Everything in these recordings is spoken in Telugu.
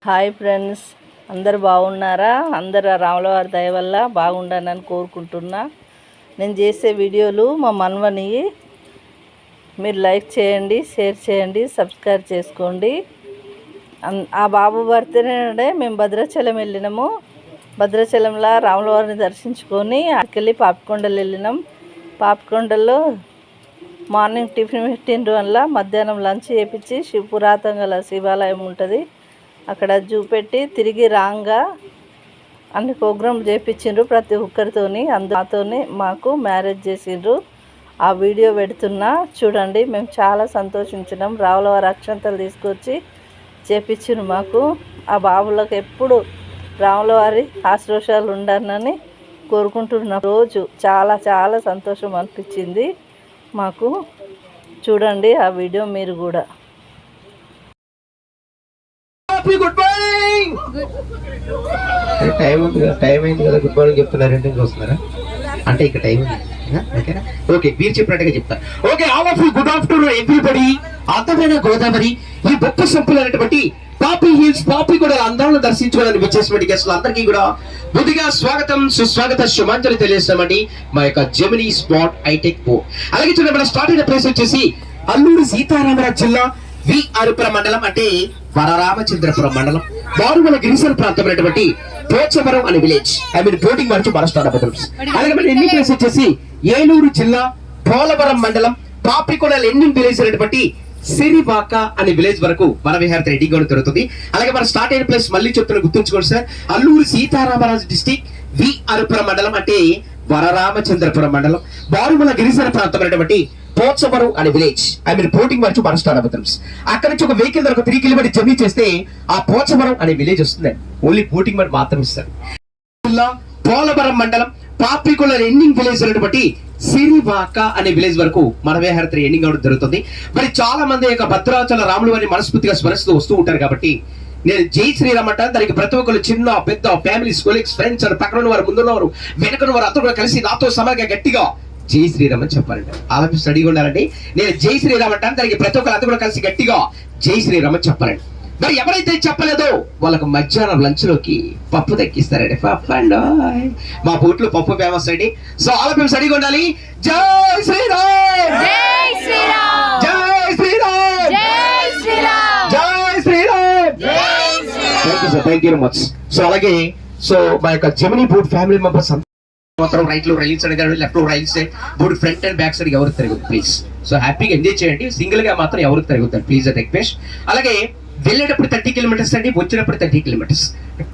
హాయ్ ఫ్రెండ్స్, అందరు బాగున్నారా? అందరు రాములవారి దయ వల్ల బాగుండాలని కోరుకుంటున్నా. నేను చేసే వీడియోలు మా మనవని మీరు లైక్ చేయండి, షేర్ చేయండి, సబ్స్క్రైబ్ చేసుకోండి. ఆ బాబు బర్త్డే మేము భద్రాచలం వెళ్ళినాము. భద్రాచలంలో రాములవారిని దర్శించుకొని అక్కడికి పాపికొండలు వెళ్ళినాం. పాపికొండల్లో మార్నింగ్ టిఫిన్ పెట్టిండ్రు వల్ల మధ్యాహ్నం లంచ్ చేయించి పురాతన గల శివాలయం ఉంటుంది అక్కడ చూపెట్టి తిరిగి రాంగా అన్ని ప్రోగ్రామ్ చేయించిండ్రు ప్రతి ఒక్కరితోని. అందుతోనే మాకు మ్యారేజ్ చేసిండ్రు. ఆ వీడియో పెడుతున్నా చూడండి. మేము చాలా సంతోషించినాం. రాములవారి అక్షంతలు తీసుకొచ్చి చేపించిండ్రు మాకు. ఆ బాబులకు ఎప్పుడు రాములవారి ఆశీర్వాదాలు ఉండాలని కోరుకుంటున్నాం. రోజు చాలా చాలా సంతోషం అనిపించింది మాకు. చూడండి ఆ వీడియో మీరు కూడా. Good morning. టైం అయింది కదా, గుడ్ మార్నింగ్ చెప్తున్నారంటే చూస్తున్నారా? అంటే ఇక టైం ఓకేనా? ఓకే, మీరు చెప్పినట్టుగా చెప్తారు. Okay, all of you good afternoon everybody. అందమైన గోదావరి ఈ గొప్ప సంపులైనటువంటి పాపి హిల్స్ పాపికొండల అందాలను దర్శించుకోవాలని వచ్చేసినటువంటి గెస్టులు అందరికీ కూడా ముందుగా స్వాగతం, సుస్వాగత, శుభాంజలి తెలియజేస్తామండి. మా యొక్క జెమినీ స్పాట్ హైటెక్ పో. అలాగే చూడండి, మన స్టార్ట్ అయిన ప్లేస్ వచ్చేసి అల్లూరు సీతారామరాజు జిల్లా వి అరుపురం మండలం, అంటే వరరామచంద్రపురం మండలం, బారుమల గిరిజన ప్రాంతమైనటువంటి పోచవరం అనే విలేజ్. ఐ మీన్ బోటింగ్ మార్చు మరస్టార్ట్. అలాగే మన ఎన్ని ప్లేస్ వచ్చేసి ఏలూరు జిల్లా పోలవరం మండలం పాపికొండల ఎండింగ్ విలేజ్ అనేటువంటి సిరివాక అనే విలేజ్ వరకు మన విహారత రెడీగా జరుగుతుంది. అలాగే మన స్టార్ట్ అయిన ప్లేస్ మళ్ళీ చెప్తున్నా, గుర్తుంచుకోండి sir. Alluri Sitarama Raju district V అరుపురం మండలం, అంటే వరరామచంద్రపురం మండలం, బారుమల గిరిజన ప్రాంతమైనటువంటి పోచవరం అనే విలేజ్. ఐ మీన్ బోటింగ్ వరకు మన స్టార్ట్ అవుతుంది. అక్కడ నుంచి ఒక వెహికల్ ఒక 3 కిలోమీటర్ జర్నీ చేస్తే ఆ పోచవరం అనే విలేజ్ వస్తుంది. ఓన్లీ బోటింగ్ మరి మాత్రం ఇస్తారు. పోలవరం మండలం పాపికొండల ఎండింగ్ విలేజ్ అనేటువంటి సిరివాక అనే విలేజ్ వరకు మన విహారత ఎండింగ్ అవడం జరుగుతుంది. మరి చాలా మంది యొక్క భద్రాచల రాములు వారిని మనస్ఫూర్తిగా స్మరిస్తూ వస్తూ ఉంటారు కాబట్టి నేను జై శ్రీరామ్ అంటాను. దానికి ప్రతి ఒక్కరు చిన్న పెద్ద ఫ్యామిలీస్, కొలీగ్స్, ఫ్రెండ్స్, పక్కన వారు, ముందున్నవారు, వెనకన్న వారు అందరూ కలిసి నాతో సమాగా గట్టిగా జై శ్రీరామ్ అని చెప్పాలండి. ఆలోపి స్టడీగా ఉండాలండి. నేను జై శ్రీరామ్ అంటాను. దానికి ప్రతి ఒక్కరు అందరూ కూడా కలిసి గట్టిగా జై శ్రీరామ్ అని చెప్పాలండి. మరి ఎవరైతే చెప్పలేదో వాళ్ళకు మధ్యాహ్నం లంచ్ లోకి పప్పు దక్కిస్తారండి. పప్పు అండ్ మా బూట్లో పప్పు ఫేమస్ అండి. సో ఆలోపి స్టడీగా ఉండాలి. జై శ్రీరామ్, జై శ్రీరామ్, జై శ్రీరామ్, జై శ్రీరామ్, జై Shriram. Thank you sir, thank you very much. So అలాగే సో మా యొక్క జెమినీ బోట్ ఫ్యామిలీ మెంబర్స్ మాత్రం రైట్ లో రైల్ సైడ్ కానీ లెఫ్ట్ లో rail side board front and back side ఎవరికి తిరగదు ప్లీజ్. సో హ్యాపీగా ఎంజాయ్ చేయండి. సింగిల్ గా మాత్రం ఎవరికి తిరుగుతారు ప్లీజ్, రిక్వెస్ట్. అలాగే వెళ్ళేటప్పుడు 30 కిలోమీటర్స్ అండి, వచ్చినప్పుడు 30 కిలోమీటర్స్,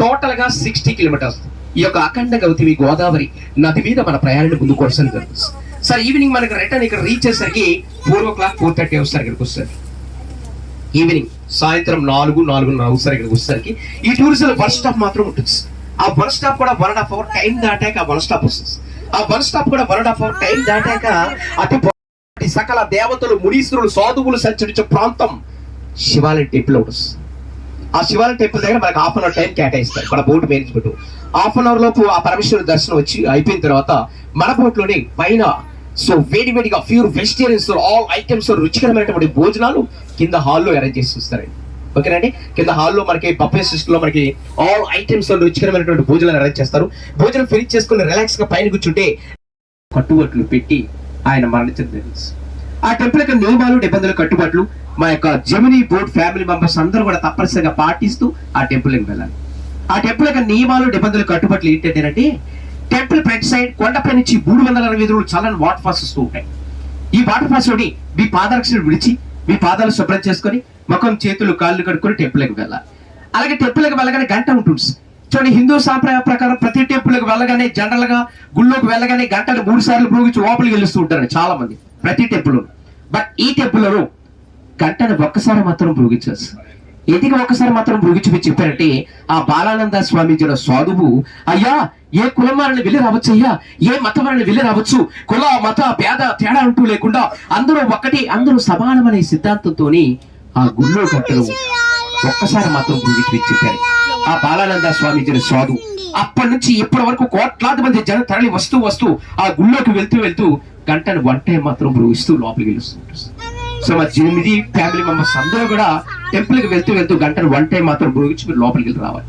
టోటల్ గా 60 కిలోమీటర్స్. ఈ యొక్క అఖండ గౌతమి గోదావరి నది మీద మన ప్రయాణాన్ని ముందు కొనసాగి జరుగుతుంది. సార్ ఈవినింగ్ మనకి రిటర్న్ ఇక్కడ రీచ్ చేసరికి 4 o'clock 4:30 వస్తారు ఇక్కడికి వస్తారు. ఈవినింగ్ సాయంత్రం 4:30 వస్తారు ఇక్కడికి వచ్చేసరికి. ఈ టూరిజం బస్ స్టాప్ మాత్రం ఉంటుంది. ఆ వన్ స్టాప్ కూడా 1.5 hour టైం దాటాక ఆ వన్ స్టాప్ వస్తుంది. ఆ వన్ స్టాప్ కూడా 1.5 hour టైం దాటాక అతి సకల దేవతలు, మునీశ్వరులు, సాధువులు సంచరించే ప్రాంతం శివాలయం టెంపుల్ ఒకటి. ఆ శివాలయం టెంపుల్ దగ్గర మనకు 1/2 hour టైం కేటాయిస్తారు మన బోట్ మేనేజ్మెంట్. 1/2 hour లోపు ఆ పరమేశ్వరుడు దర్శనం వచ్చి అయిపోయిన తర్వాత మన బోట్ లోనే పైన సో వేడివేడిగా ప్యూర్ వెజిటేరియన్స్ ఆల్ ఐటమ్స్ రుచికరమైనటువంటి భోజనాలు కింద హాల్లో అరేంజ్ చేసి చూస్తారండి. ఓకేనండి, కింద హాల్లో మనకి పప్పే సిస్టమ్ లో మనకి ఆల్ ఐటమ్స్ రుచికరమైనటువంటి భోజనాలు అరేంజ్ చేస్తారు. భోజనం ఫినిష్ చేసుకుని రిలాక్స్ గా పైన కూర్చుంటే కట్టుబట్లు పెట్టి ఆయన మరణించడం. ఆ టెంపుల్ యొక్క నియమాలు, నిబంధనలు, కట్టుబాట్లు మా యొక్క జెమినీ బోట్ ఫ్యామిలీ మెంబర్స్ అందరూ కూడా తప్పనిసరిగా పాటిస్తూ ఆ టెంపుల్కి వెళ్ళాలి. ఆ టెంపుల్ యొక్క నియమాలు, నిబంధనలు, కట్టుబాట్లు ఏంటంటే టెంపుల్ ఫ్రంట్ సైడ్ కొండపై నుంచి 360 చల్లని వాటర్ ఫాల్స్ వస్తూ ఉంటాయి. ఈ వాటర్ ఫాల్స్ లోని మీ పాదరక్షణ విడిచి మీ పాదాలు శుభ్రం చేసుకొని ముఖం, చేతులు, కాళ్ళు కడుక్కొని టెంపుల్కి వెళ్ళాలి. అలాగే టెంపుల్కి వెళ్ళగానే గంట ఉంటుంది. చూడండి, హిందూ సాంప్రదాయ ప్రకారం ప్రతి టెంపుల్కి వెళ్ళగానే జనరల్ గా గుళ్ళోకి వెళ్ళగానే గంటలు 3 సార్లు మోగించి లోపలికి వెళ్ళిస్తూ ఉంటారు చాలా మంది ప్రతి టెంపుల్. బట్ ఈ టెంపుల్లో గంటను ఒక్కసారి మాత్రం భోగించారు. ఎందుకు ఒక్కసారి మాత్రం భోగించి చెప్పారంటే ఆ బాలానంద స్వామీజీ సాధువు, అయ్యా ఏ కులం వారిని వెళ్ళి రావచ్చు, అయ్యా ఏ మతం వారిని వెళ్ళి రావచ్చు, కుల మత భేద తేడా అంటూ లేకుండా అందరూ ఒక్కటి, అందరూ సమానమనే సిద్ధాంతంతో ఆ గుళ్ళో గంటను ఒక్కసారి మాత్రం భోగించి చెప్పారు ఆ బాలానంద స్వామీజీ సాధువు. అప్పటి నుంచి ఇప్పటి వరకు కోట్లాది మంది జనం తరలి వస్తూ వస్తూ ఆ గుళ్ళోకి వెళ్తూ గంటను 1 time మాత్రం భోగిస్తూ లోపలికి వెళ్తూ. సో మా జెమినీ ఫ్యామిలీ మెంబర్స్ అందరూ కూడా టెంపుల్కి వెళ్తూ వెళ్తూ గంటను వన్ టైం మాత్రం భోగించి మీరు లోపలికి వెళ్ళి రావాలి.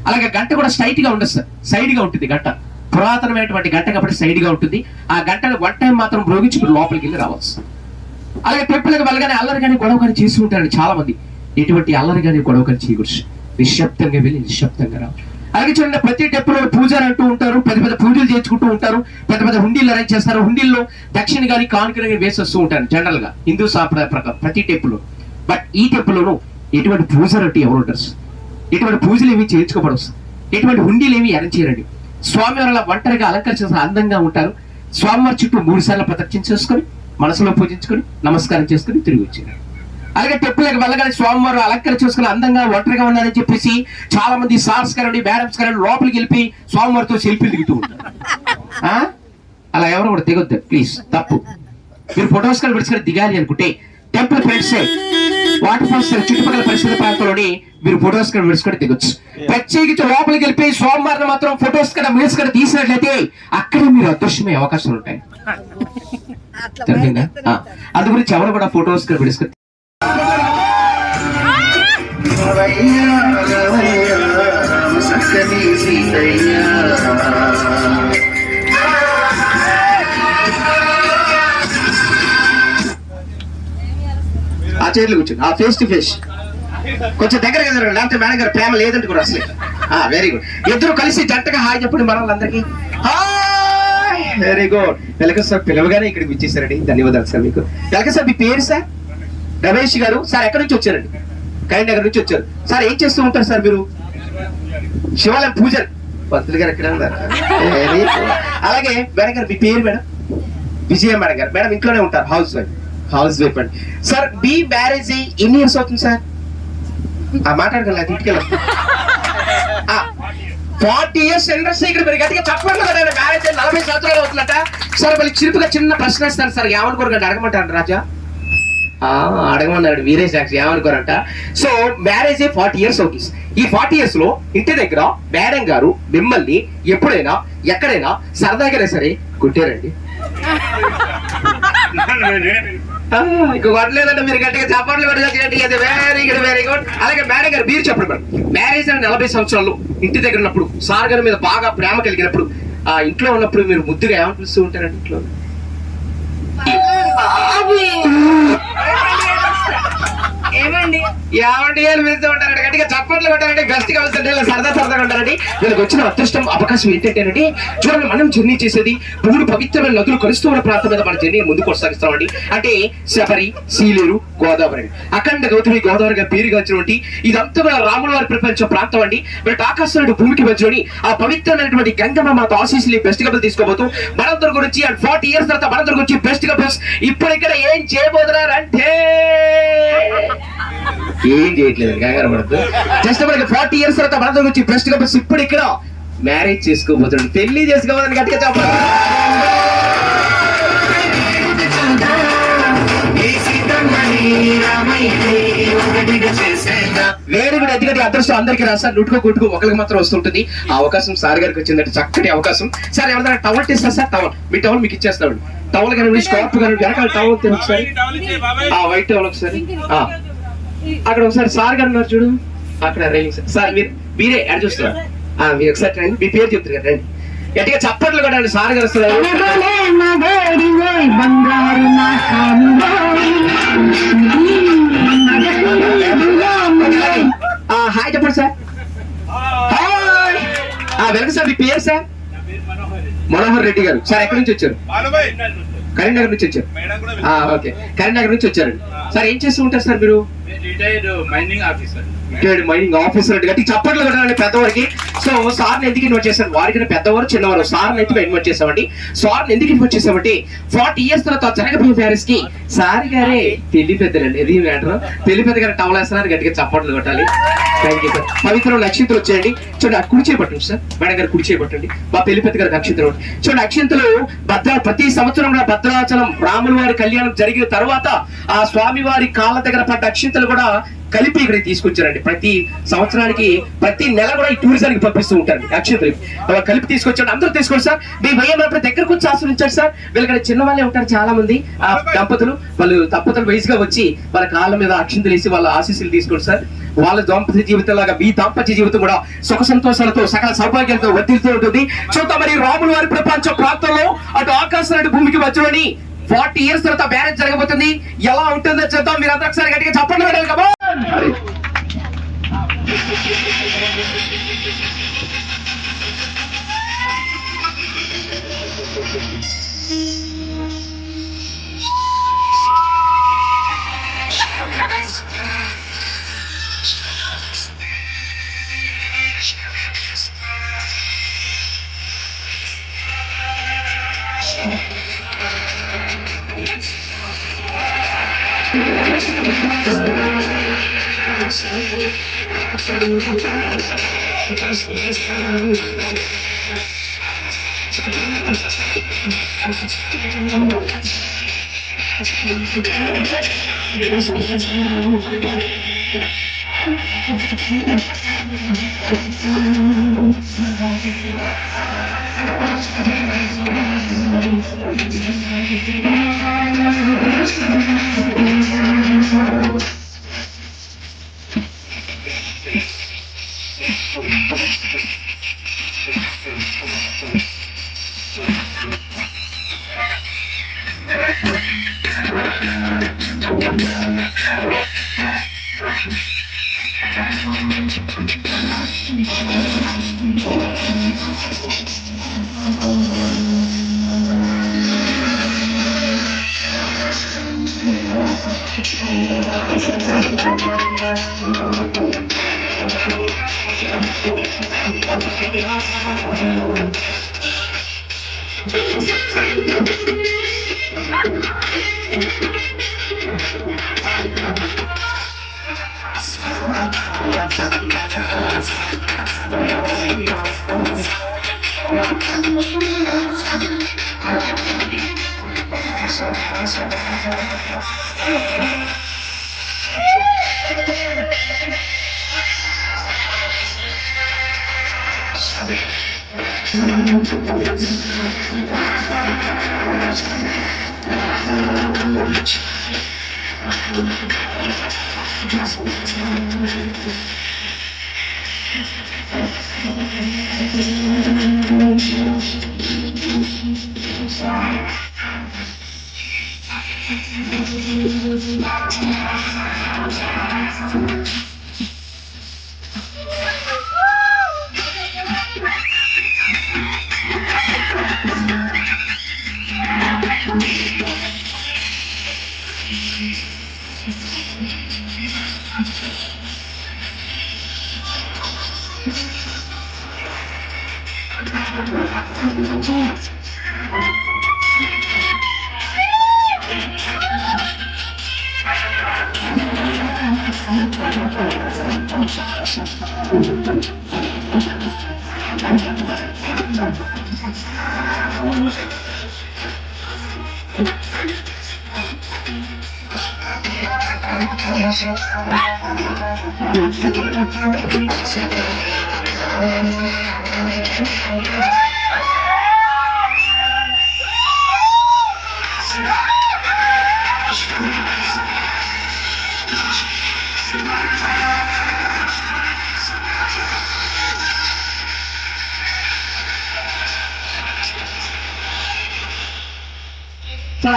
అలాగే గంట కూడా స్ట్రైట్ గా ఉండదు సార్, సైడ్ గా ఉంటుంది గంట. పురాతనమైనటువంటి గంట కాబట్టి సైడ్ గా ఉంటుంది. ఆ గంటను వన్ టైం మాత్రం భోగించి మీరు లోపలికి వెళ్ళి రావచ్చు. అలాగే టెంపుల్కి వెళ్ళగానే అల్లరి కానీ గొడవ కానీ చేసి ఉంటారండి చాలా మంది. ఎటువంటి అల్లరి కానీ గొడవ కానీ చేయకూడదు. నిశ్శబ్దంగా వెళ్ళి నిశ్శబ్దంగా రావాలి. అలాగే చూడండి, ప్రతి టెంపుల్ పూజారి అంటూ ఉంటారు, పెద్ద పెద్ద పూజలు చేయించుకుంటూ ఉంటారు, పెద్ద పెద్ద హుండీలు అరేంజ్ చేస్తారు. హుండీల్లో దక్షిణ కానీ కానుకలు కానీ వేసి వస్తూ ఉంటారు జనరల్ గా హిందూ సాంప్రదాయ ప్రకారం ప్రతి టెంపుల్. బట్ ఈ టెంపుల్లోనూ ఎటువంటి పూజారు అంటే ఎవరు ఉంటారు? ఎటువంటి పూజలు ఏమి చేయించుకోబడవు, ఎటువంటి హుండీలు ఏమి అరేంజ్ చేయరండి. స్వామివారు అలా ఒంటరిగా అలంకరించిన అందంగా ఉంటారు. స్వామివారి చుట్టూ 3 సార్లు ప్రదక్షిణ చేసుకొని మనసులో పూజించుకొని నమస్కారం చేసుకుని తిరిగి వచ్చారు. అలాగే టెంపుల్కి వెళ్ళగానే స్వామివారు అలంకరణ చేసుకుని అందంగా ఒంటరిగా ఉన్నారని చెప్పేసి చాలా మంది సార్స్ గారండి మేడమ్స్ గారండి లోపలికి వెళ్ళి స్వామివారితో సెల్ఫీలు దిగుతూ ఉంటారు. అలా ఎవరు కూడా దిగొద్దు ప్లీజ్, తప్పు. మీరు ఫొటోస్ కానీ విడుచుకొని దిగాలి అనుకుంటే టెంపుల్ ఫ్రెండ్స్ వాటర్ ఫాల్స్ చుట్టుపక్కల పరిసర ప్రాంతంలోని మీరు ఫొటోస్ కానీ విడుచుకొని దిగొచ్చు. ప్రత్యేకించి లోపలికి వెళ్ళి స్వామివారిని మాత్రం ఫొటోస్ కూడా మీల్స్ కూడా తీసినట్లయితే అక్కడే మీరు అదృశ్యమయ్యే అవకాశాలు ఉంటాయి. అందు గురించి ఎవరు కూడా ఫొటోస్ కూడా విడుచుకొని ఆ చైర్లు కూర్చోండి. ఆ ఫేస్ టు ఫేస్ కొంచెం దగ్గరగా జరగండి, లేకపోతే మేడం గారు ప్రేమ లేదంటే కూడా అసలు. Very good. ఇద్దరు కలిసి జంటగా హాయ్ చెప్పండి మన వాళ్ళందరికీ. Very good. వెల్కమ్ సార్, పిలవగానే ఇక్కడికి విచ్చేసారండి, ధన్యవాదాలు సార్ మీకు. వెల్కమ్ సార్, మీ పేరు సార్? రమేష్ గారు. సార్ ఎక్కడి నుంచి వచ్చారండి? కరీంనగర్ నుంచి వచ్చారు. సార్ ఏం చేస్తూ ఉంటారు సార్ మీరు? శివాలయం పూజలు. పంతులు గారు ఎక్కడ ఉన్నారు? అలాగే మేడం గారు మీ పేరు? మేడం విజయ మేడం గారు. మేడం ఇంట్లోనే ఉంటారు, హౌస్ వైఫ్. హౌస్ వైఫ్ అండి. సార్ మీ మ్యారేజ్ ఎన్ని ఇయర్స్ అవుతుంది సార్? మాట్లాడగల ఇంటికెళ్ళ 40 years industry. ఇక్కడ మీరు గట్టిగా చెప్పండి కదా, మ్యారేజ్ 40 సంవత్సరాలు అవుతుందట. సార్ మళ్ళీ చిరుపుగా చిన్న ప్రశ్న ఇస్తాను సార్, ఏమనుకోరు అడగమంటారు రాజా? అడగమన్నాడు వీరే సాక్షి, ఏమనుకోరంట. సో మ్యారేజ్ 40 years అవుతుంది. ఈ 40 years లో ఇంటి దగ్గర మేడం గారు మిమ్మల్ని ఎప్పుడైనా ఎక్కడైనా సరదాగానే సరే కొట్టారండి? ఇంకో కొట్టలేదంటే మీరు గట్టిగా చప్పట్లు పెట్టారు. Very good, very good. అలాగే మేడం గారు మీరు చెప్పండి మేడం, మ్యారేజ్ అయిన 40 సంవత్సరాలు ఇంటి దగ్గర ఉన్నప్పుడు సార్ గారి మీద బాగా ప్రేమ కలిగినప్పుడు ఆ ఇంట్లో ఉన్నప్పుడు మీరు ముద్దుగా ఏమని పిలుస్తూ ఉంటారండి ఇంట్లో? ఏమండి అని పిలుస్తూ ఉంటారండి. గట్టిగా చప్పట్లు కొట్టారంటే గస్ట్ కలుస్తుంటే సరదాగా ఉంటారండి. వీళ్ళకి వచ్చిన అదృష్టం అవకాశం ఏంటంటేనండి, చూడండి మనం జర్నీ చేసేది 3 పవిత్రమైన నదులు కలుస్తూ ఉన్న ప్రాంతం మీద మన జర్నీ ముందు కొనసాగిస్తామండి. అంటే శబరి, సీలేరు, గోదావరి. అఖండ గౌతమి గోదావరిగా పేరుగాంచినటువంటి ఇదంతా కూడా రాముల వారి ప్రపంచ ప్రాంతం అండి. వీటి ఆకాశం భూమికి మధ్యలోని ఆ పవిత్రమైనటువంటి గంగమ్మ మాత ఆశీస్సులు బెస్ట్ కపుల్ తీసుకోబోతూ మనందరి గురించి 40 years తర్వాత మనందరి గురించి బెస్ట్ కపుల్స్ ఇప్పుడు ఇక్కడ ఏం చేయబోతున్నారంటే ఏం చేయట్లేదు, కంగారు పడుతుంది. జస్ట్ మనకి 40 years తర్వాత మనందరి గురించి బెస్ట్ కపుల్స్ ఇప్పుడు ఇక్కడ మ్యారేజ్ చేసుకోబోతున్నాడు, పెళ్లి చేసుకోబోతుంది. గట్టిగా చెప్పండి. వేరు కూడా ఎదుగటి అదృష్టం అందరికీ రాస్తారు, లుట్టుకో గుట్టుకో ఒకరికి మాత్రం వస్తుంటుంది. ఆ అవకాశం సార్ గారికి వచ్చిందంటే చక్కటి అవకాశం. సార్ ఎవరైనా టవల్ ఇస్తారు సార్? టవల్ మీ టవల్ మీకు ఇచ్చేస్తాడు. టవల్ కానీ స్కార్ప్ కానీ వెనకాల టవల్ ఒకసారి, వైట్ టవల్ ఒకసారి. అక్కడ ఒకసారి సార్ గారు ఉన్నారు చూడు, అక్కడ రైలింగ్ సార్ మీరే యాడ్ చూస్తున్నారు. మీరు ఒకసారి రండి, మీ పేరు చెప్తారు కదా, రండి గట్టిగా చప్పట్లు కొట్టండి. సార్ గారు వస్తున్నారు. హాయ్ చెప్పండి సార్. వెల్కమ్ సార్, మీ పేరు సార్? మనోహర్ రెడ్డి గారు. సార్ ఎక్కడి నుంచి వచ్చారు? కరీంనగర్ నుంచి వచ్చారు. ఓకే, కరీంనగర్ నుంచి వచ్చారండి. సార్ ఏం చేస్తూ ఉంటారు సార్ మీరు? Retired mining officer. Mining officer అంటే గట్టి చప్పట్లు కొట్టాలండి పెద్దవారికి. సో సార్ని ఎందుకు ఇన్వైట్ చేశారు? వారికి పెద్దవారు చిన్నవారు సార్ని అయితే ఇన్వైట్ చేసామండి. సార్ని ఎందుకు ఇన్వైట్ చేసామంటే 40 years తర్వాత జరగబోయే మ్యారేజ్ కి సార్ గారే పెళ్లి పెద్దలండి. ఇది మ్యాటర్. పెళ్లి పెద్ద గారు టవల్ వేస్తున్నారు, గట్టిగా చప్పట్లు కొట్టాలి. Thank you sir. పవిత్రమైన అక్షింతలు వచ్చేయండి. చూడండి, కుడి చేయబట్టండి సార్. మేడం గారు కుడి చేయబట్టండి. మా పెళ్లి పెద్ద గారికి అక్షింతలు చూడండి. అక్షింతలు ప్రతి సంవత్సరం కూడా భద్రాచలం రాముల వారి కళ్యాణం జరిగిన తర్వాత ఆ స్వామి వారి కాళ్ళ దగ్గర పడ్డ అక్షింతలు కూడా కలిపి ఇక్కడికి తీసుకొచ్చారండి. ప్రతి సంవత్సరానికి ప్రతి నెల కూడా ఈ టూరిజానికి పంపిస్తూ ఉంటారు అక్షంతలు అలా కలిపి తీసుకొచ్చారు. అందరూ తీసుకోండి సార్, మీ భయ్య దగ్గరకు వచ్చి ఆశ్రయించారు సార్. వీళ్ళకి చిన్న వాళ్ళే ఉంటారు చాలా మంది ఆ దంపతులు, వాళ్ళు దంపతులు వయసుగా వచ్చి వాళ్ళ కాళ్ళ మీద అక్షంతలు వేసి వాళ్ళ ఆశీస్సులు తీసుకోండి సార్. వాళ్ళ దాంపత్య జీవితం లాగా మీ దాంపత్య జీవితం కూడా సుఖ సంతోషాలతో సకల సౌభాగ్యాలతో వర్తిస్తూ ఉంటుంది. చూద్దాం మరి రాముల వారి ప్రపంచ ప్రాంతంలో అటు ఆకాశం అటు భూమికి వచ్చుని 40 years తర్వాత మ్యారేజ్ జరగబోతుంది. ఎలా ఉంటుందో చూద్దాం. మీరు అంతా ఒకసారి గట్టిగా చెప్పండి మేడం. కదా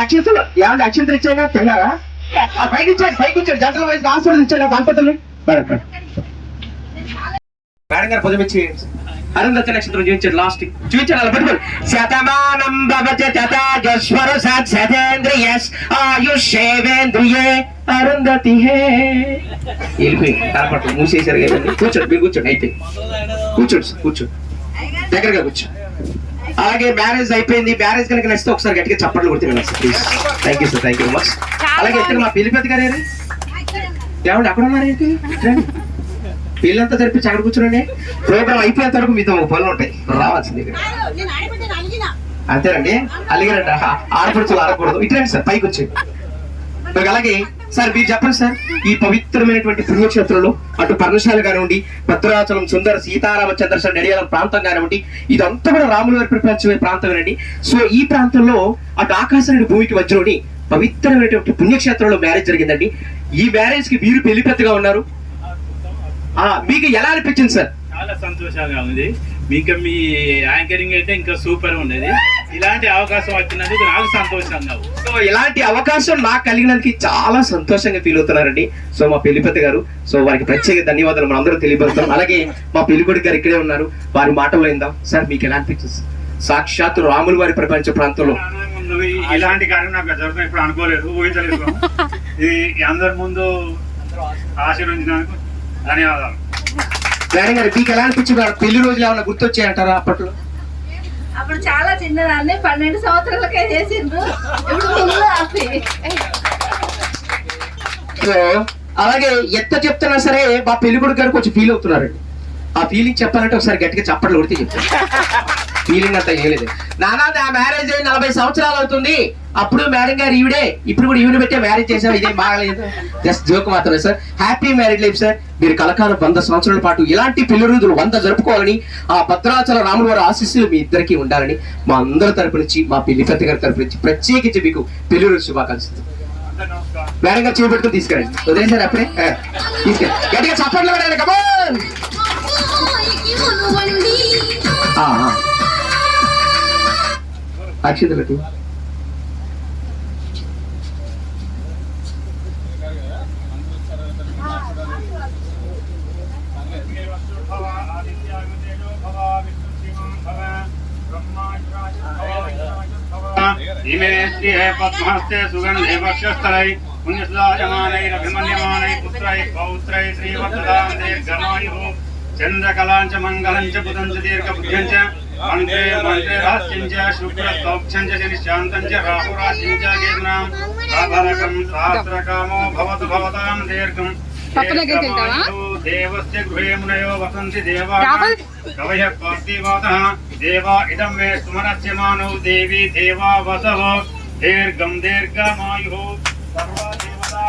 అక్షంతలు ఏమంటే అక్షంతలు ఇచ్చాయినా తిన్నారా? పైకి ఇచ్చాడు జంటల వయసు ఆశీర్వదించాడు దంపతులు. మేడం గారు పొదమిచ్చి అరుంధతి నక్షత్రం చూపించాడు. లాస్ట్ చూపించాడు అలా పెట్టుకోండి. శతమానం భవతి తథాజస్వర సతేంద్రియస్ ఆయుష్యేంద్రియే అరుంధతి హే. వెళ్ళిపోయింది కనపట్టు మూసేశారు కదండి. కూర్చోండి, మీరు కూర్చోండి. అయితే కూర్చోండి దగ్గరగా కూర్చో. అలాగే మ్యారేజ్ అయిపోయింది. మ్యారేజ్ కనుక నచ్చితే ఒకసారి గట్టిగా చప్పట్లు కొడితే please. Thank you sir, thank you much. అలాగే ఎక్కడ మా పెళ్లి పెద్ద గారు ఏమండి అక్కడ ఉన్నారు ఏంటి? పెళ్ళంతా జరిపించి అక్కడ కూర్చోండి. ప్రోగ్రామ్ అయిపోయేంత వరకు మీతో పనులు ఉంటాయి, రావాల్సింది. అంతేనండి, అలిగారంట ఆడపడుచులు ఆడకూడదు. ఇట్లండి సార్, పైకి వచ్చేది. అలాగే సార్ మీరు చెప్పండి సార్, ఈ పవిత్రమైనటువంటి పుణ్యక్షేత్రంలో అటు పర్ణశాల కానివ్వండి, భద్రాచలం, సుందర సీతారామచంద్ర నడియాలం ప్రాంతం కానివ్వండి, ఇదంతా కూడా రాముల వారి ప్రపంచమైన ప్రాంతమేనండి. సో ఈ ప్రాంతంలో అటు ఆకాశానికి భూమికి మధ్యలోని పవిత్రమైనటువంటి పుణ్యక్షేత్రంలో మ్యారేజ్ జరిగిందండి. ఈ మ్యారేజ్ కి మీరు పెళ్లి పెద్దగా ఉన్నారు. మీకు ఎలా అనిపించింది సార్? చాలా సంతోషంగా ఉంది. ఇంకా మీ యాంకరింగ్ అయితే ఇంకా సూపర్ ఉండేది. ఇలాంటి అవకాశం వచ్చినందుకు నాకు సంతోషంగా ఉంది. సో ఇలాంటి అవకాశం నాకు కలిగినందుకు చాలా సంతోషంగా ఫీల్ అవుతున్నారండి. సో మా పెళ్లిపెద్ద గారు, సో వారికి ప్రత్యేక ధన్యవాదాలు మనం అందరం తెలియబడుతున్నాం. అలాగే మా పెళ్లికొడుకు గారు ఇక్కడే ఉన్నారు, వారి మాటలు విందాం. సార్ మీకు ఎలా అనిపించింది? సాక్షాత్ రాముల వారి ప్రపంచ ప్రాంతంలో ఇలాంటి కార్యం నాకు జరుగుతుంది ఇప్పుడు అనుకోలేదు, ఊహించలేదు. ఇది అందరి ముందు ఆశీర్వదించినందుకు ధన్యవాదాలు. మేడం గారు మీకు ఎలా అనిపించింది? పెళ్లి రోజులు ఏమైనా గుర్తొచ్చాయంటారా? అప్పుడు చాలా చిన్నదాన్ని, 12 సంవత్సరాలకే చేసిండ్రు. ఇప్పుడు ముందు హ్యాపీ. సో అలాగే ఎంత చెప్తున్నా సరే మా పెళ్లికొడుకు గారు కొంచెం ఫీల్ అవుతున్నారండి. ఆ ఫీలింగ్ చెప్పాలంటే ఒకసారి గట్టిగా చప్పట్లు కొడితే చెప్తాను. ఫీలింగ్ అంతా ఏం లేదు. నానా నా మ్యారేజ్ అయ్యి 40 సంవత్సరాలు అవుతుంది, అప్పుడు మేడం గారు ఈవిడే, ఇప్పుడు కూడా ఈవిడ పెట్టే మ్యారేజ్ చేసాం, ఇదేం బాగలేదు. జస్ట్ జోక్ మాత్రమే sir. Happy marriage life sir. మీరు కలకాలం 100 సంవత్సరాల పాటు ఇలాంటి పెళ్లి రోజులు 100 జరుపుకోవాలని, ఆ భద్రాచల రాముల వారి ఆశీస్సులు మీ ఇద్దరికి ఉండాలని మా అందరి తరపు నుంచి, మా పెళ్లి పెద్ద గారి తరపు నుంచి ప్రత్యేకించి మీకు పెళ్లి రోజు శుభాకాంక్షలు. మేడం గారు చేపెట్టుకుని తీసుకురండి. వదిలేసారు అప్పుడే తీసుకెళ్ళి గట్టిగా చప్పట్లు పడండి. కమాన్. అక్షితలకు इमे श्रिये पद्महस्ते सुगन्धे वक्षस्थलै पुण्यसुधायमानैरभिमन्यमानै पुत्रै पौत्रै श्रीवत्सदां दीर्घमायुः चन्द्रकलाञ्च मङ्गलञ्च बुधञ्च दीर्घबुद्ध्यञ्च मन्त्रे मन्त्रे रास्यञ्च शुक्रस्तौक्षञ्च शनिश्चान्तञ्च राहुरास्यञ्च केतुनाम् आभरकं सहस्रकामो भवतु भवतां दीर्घम् देवस्य गृहे मुनयो वसन्ति देवा कवयः पार्थिवातः देवा इदं मे स्मरस्य मानौ देवी देवा वसव दीर्घं दीर्घमायुः सर्वा देवता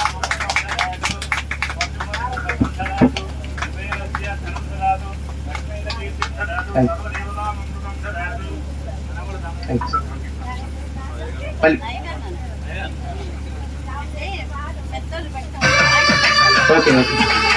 ఓకే ఓకే